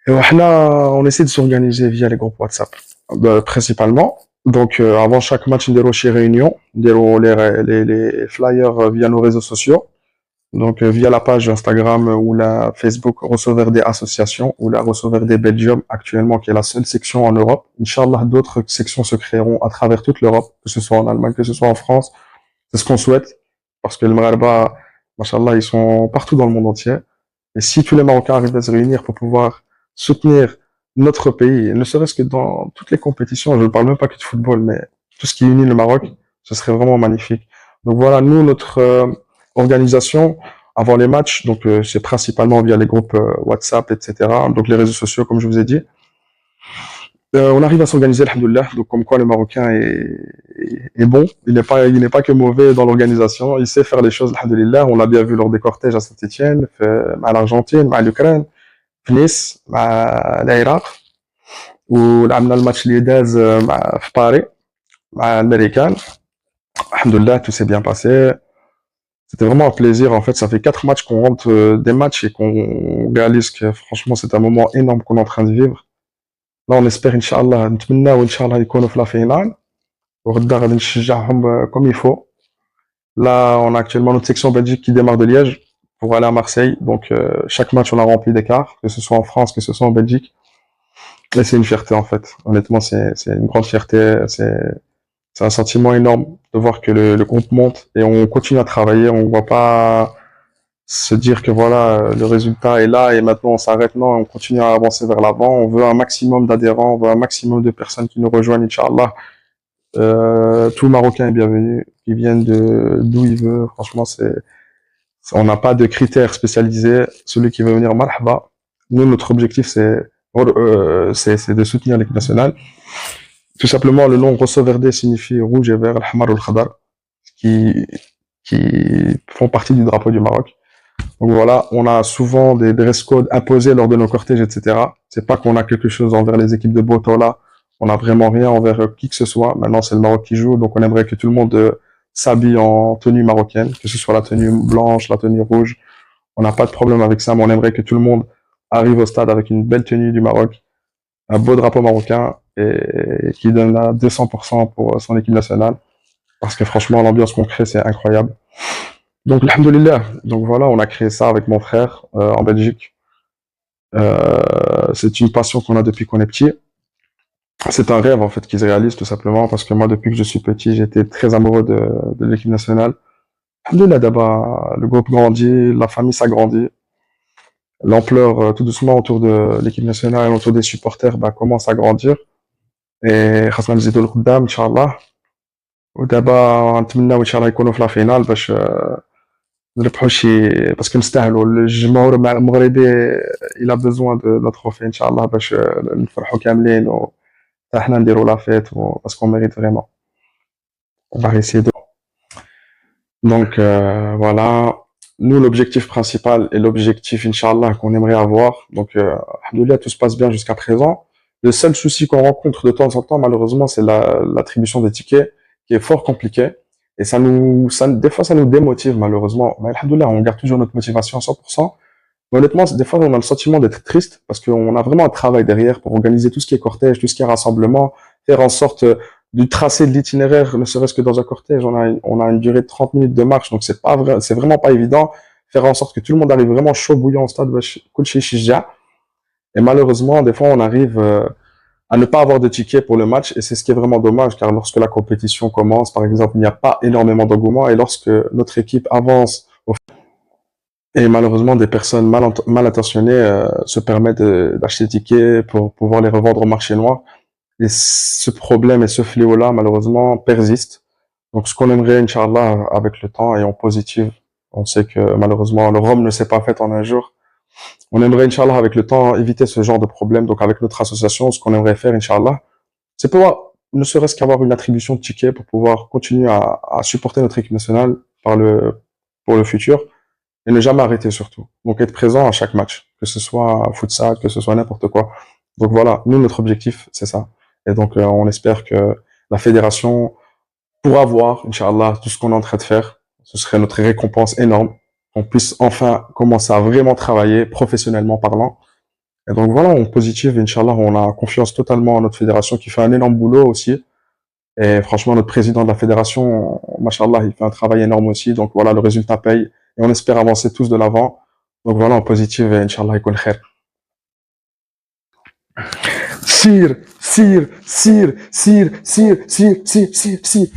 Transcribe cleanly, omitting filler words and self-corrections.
Et voilà, on essaie de s'organiser via les groupes WhatsApp, principalement. Donc, avant chaque match, on déroule chez réunion, on déroule les flyers via nos réseaux sociaux. Donc, via la page Instagram ou la Facebook Recevoir des associations ou la Recevoir des Belgium actuellement, qui est la seule section en Europe. Inch'Allah, d'autres sections se créeront à travers toute l'Europe, que ce soit en Allemagne, que ce soit en France. C'est ce qu'on souhaite, parce que le Maghreba, machallah, ils sont partout dans le monde entier. Et si tous les Marocains arrivent à se réunir pour pouvoir soutenir notre pays, et ne serait-ce que dans toutes les compétitions, je ne parle même pas que de football, mais tout ce qui unit le Maroc, ce serait vraiment magnifique. Donc voilà, nous, notre organisation avant les matchs, donc c'est principalement via les groupes WhatsApp, etc. Donc les réseaux sociaux, comme je vous ai dit. On arrive à s'organiser, alhamdoulilah. Donc, comme quoi le Marocain est bon. Il n'est pas que mauvais dans l'organisation. Il sait faire les choses, alhamdoulilah. On l'a bien vu lors des cortèges à Saint-Etienne, à l'Argentine, à l'Ukraine, à Nice, à l'Irak, ou عملنا الماتش اللي داز في Paris, مع l'Américain. Alhamdoulilah, tout s'est bien passé. C'était vraiment un plaisir. En fait, ça fait 4 matchs qu'on rentre des matchs et qu'on réalise que franchement, c'est un moment énorme qu'on est en train de vivre. Là, on espère, Inch'Allah, نتمناو Inch'Allah يكونوا في la finale. وغدا غادي نشجعهم comme il faut. Là, on a actuellement notre section Belgique qui démarre de Liège pour aller à Marseille. Donc, chaque match, on a rempli des quarts, que ce soit en France, que ce soit en Belgique. Et c'est une fierté, en fait. Honnêtement, c'est une grande fierté. C'est un sentiment énorme de voir que le groupe monte et on continue à travailler. On ne va pas se dire que voilà, le résultat est là et maintenant on s'arrête. Non, on continue à avancer vers l'avant. On veut un maximum d'adhérents, on veut un maximum de personnes qui nous rejoignent, Inch'Allah. Tout Marocain est bienvenu, qui viennent de d'où il veut. Franchement, on n'a pas de critères spécialisés. Celui qui veut venir, marhaba. Nous, notre objectif, c'est de soutenir l'équipe nationale. Tout simplement, le nom Rosso Verde signifie rouge et vert, al-hamar ou al-khadar, qui, qui font partie du drapeau du Maroc. Donc voilà, on a souvent des dress codes imposés lors de nos cortèges, etc. C'est pas qu'on a quelque chose envers les équipes de Botola. On n'a vraiment rien envers qui que ce soit. Maintenant, c'est le Maroc qui joue, donc on aimerait que tout le monde s'habille en tenue marocaine, que ce soit la tenue blanche, la tenue rouge. On n'a pas de problème avec ça, mais on aimerait que tout le monde arrive au stade avec une belle tenue du Maroc, un beau drapeau marocain et qui donne à 200% pour son équipe nationale. Parce que franchement, l'ambiance qu'on crée, c'est incroyable. Donc, alhamdoulilah. Donc voilà, on a créé ça avec mon frère en Belgique. C'est une passion qu'on a depuis qu'on est petit. C'est un rêve en fait qui se réalise tout simplement parce que moi, depuis que je suis petit, j'étais très amoureux de l'équipe nationale. Alhamdoulilah, d'abord, le groupe grandit, la famille s'agrandit. L'ampleur tout doucement autour de l'équipe nationale et autour des supporters commence à grandir. Et خاصنا نزيدوا لقدام ان شاء الله. ودابا نتمناو ان شاء الله يكونوا في لا فينال باش نربحوا شي باسكو نستاهلوا الجمهور المغربي الى بوزوان دو نو تروفي ان شاء الله باش نفرحوا كاملين وحتى حنا نديروا لا فيت باسكو ميريت فريمون on va essayer de donc voilà nous l'objectif principal et l'objectif inchallah qu'on aimerait avoir donc alhamdoulilah tout se passe bien jusqu'à présent. Le seul souci qu'on rencontre de temps en temps malheureusement c'est l'attribution des tickets qui est fort compliqué. Et des fois, ça nous démotive, malheureusement. Mais alhamdoulilah, on garde toujours notre motivation à 100%. Mais honnêtement, des fois, on a le sentiment d'être triste parce qu'on a vraiment un travail derrière pour organiser tout ce qui est cortège, tout ce qui est rassemblement, faire en sorte du tracé de l'itinéraire, ne serait-ce que dans un cortège, on a une durée de 30 minutes de marche, donc c'est pas vrai, c'est vraiment pas évident. Faire en sorte que tout le monde arrive vraiment chaud bouillant au stade, et malheureusement, des fois, on arrive, à ne pas avoir de tickets pour le match, et c'est ce qui est vraiment dommage, car lorsque la compétition commence, par exemple, il n'y a pas énormément d'engouement, et lorsque notre équipe avance, et malheureusement, des personnes mal intentionnées se permettent d'acheter des tickets pour pouvoir les revendre au marché noir, et ce problème et ce fléau-là, malheureusement, persiste. Donc, ce qu'on aimerait, Inch'Allah, avec le temps et en positif, on sait que malheureusement, le Rome ne s'est pas fait en un jour. On aimerait, Inch'Allah, avec le temps, éviter ce genre de problème. Donc, avec notre association, ce qu'on aimerait faire, Inch'Allah, c'est pouvoir, ne serait-ce qu'avoir une attribution de tickets pour pouvoir continuer à supporter notre équipe nationale pour le futur et ne jamais arrêter surtout. Donc, être présent à chaque match, que ce soit futsal, que ce soit n'importe quoi. Donc, voilà, nous, notre objectif, c'est ça. Et donc, on espère que la fédération pourra voir, Inch'Allah, tout ce qu'on est en train de faire. Ce serait notre récompense énorme qu'on puisse enfin commencer à vraiment travailler professionnellement parlant Et donc voilà, on positive, Inch'Allah, on a confiance totalement en notre fédération qui fait un énorme boulot aussi. Et franchement, notre président de la fédération, machallah, il fait un travail énorme aussi. Donc voilà, le résultat paye. Et on espère avancer tous de l'avant. Donc voilà, en positive, et Inch'Allah, يكون خير. Sire, sire, sire, sire, sire, sire, sire, sire, sire.